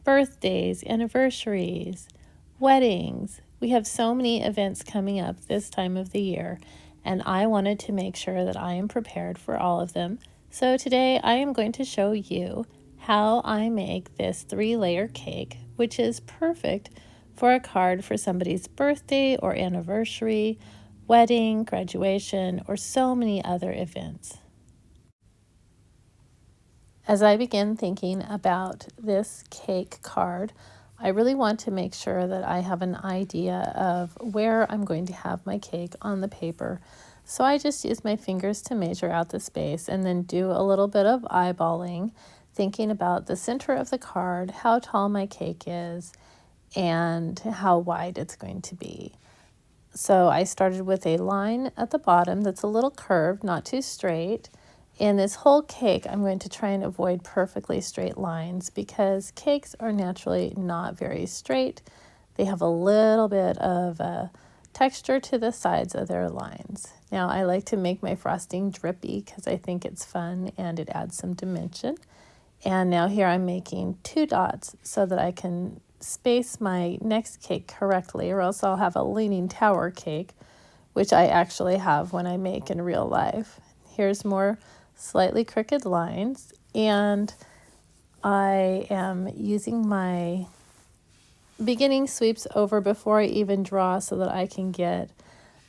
birthdays, anniversaries, weddings. We have so many events coming up this time of the year, and I wanted to make sure that I am prepared for all of them. So today I am going to show you how I make this 3-layer cake, which is perfect for a card for somebody's birthday or anniversary, wedding, graduation, or so many other events. As I begin thinking about this cake card, I really want to make sure that I have an idea of where I'm going to have my cake on the paper. So I just use my fingers to measure out the space and then do a little bit of eyeballing, thinking about the center of the card, how tall my cake is, and how wide it's going to be. So I started with a line at the bottom that's a little curved, not too straight. In this whole cake, I'm going to try and avoid perfectly straight lines because cakes are naturally not very straight. They have a little bit of a texture to the sides of their lines. Now, I like to make my frosting drippy because I think it's fun and it adds some dimension. And now here I'm making 2 dots so that I can space my next cake correctly, or else I'll have a leaning tower cake, which I actually have when I make in real life. Here's more slightly crooked lines, and I am using my beginning sweeps over before I even draw so that I can get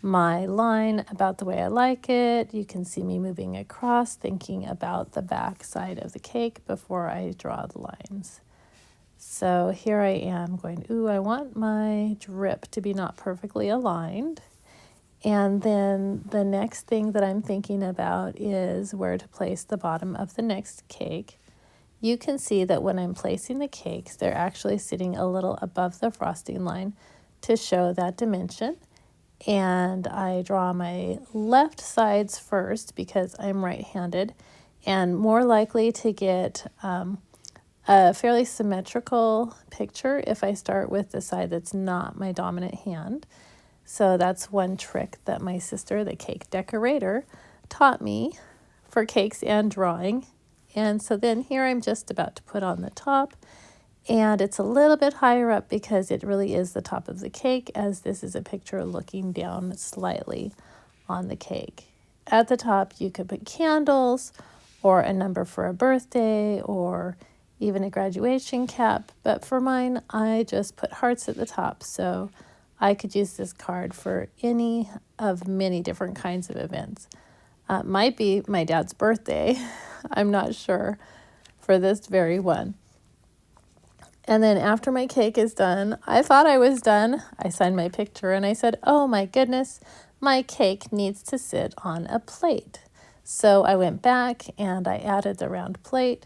my line about the way I like it. You can see me moving across, thinking about the back side of the cake before I draw the lines. So here I am going, I want my drip to be not perfectly aligned. And then the next thing that I'm thinking about is where to place the bottom of the next cake. You can see that when I'm placing the cakes, they're actually sitting a little above the frosting line to show that dimension. And I draw my left sides first because I'm right-handed and more likely to get a fairly symmetrical picture if I start with the side that's not my dominant hand. So that's one trick that my sister, the cake decorator, taught me for cakes and drawing. And so then here I'm just about to put on the top, and it's a little bit higher up because it really is the top of the cake, as this is a picture looking down slightly on the cake. At the top you could put candles or a number for a birthday or even a graduation cap, but for mine I just put hearts at the top, so I could use this card for any of many different kinds of events. Might be my dad's birthday, I'm not sure, for this very one. And then after my cake is done, I thought I was done. I signed my picture and I said, oh my goodness, my cake needs to sit on a plate. So I went back and I added the round plate.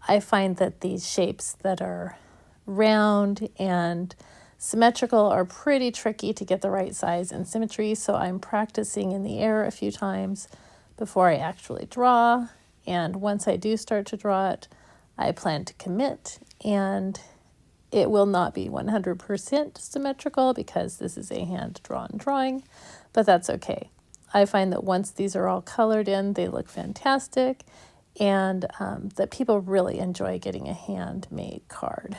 I find that these shapes that are round and symmetrical are pretty tricky to get the right size and symmetry, so I'm practicing in the air a few times before I actually draw. And once I do start to draw it, I plan to commit, and it will not be 100% symmetrical because this is a hand-drawn drawing, but that's okay. I find that once these are all colored in, they look fantastic, and that people really enjoy getting a handmade card.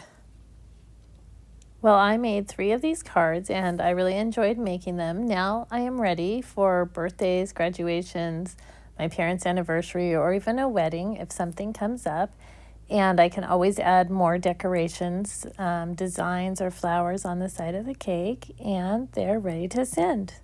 Well, I made 3 of these cards and I really enjoyed making them. Now I am ready for birthdays, graduations, my parents' anniversary, or even a wedding if something comes up. And I can always add more decorations, designs or flowers on the side of the cake, and they're ready to send.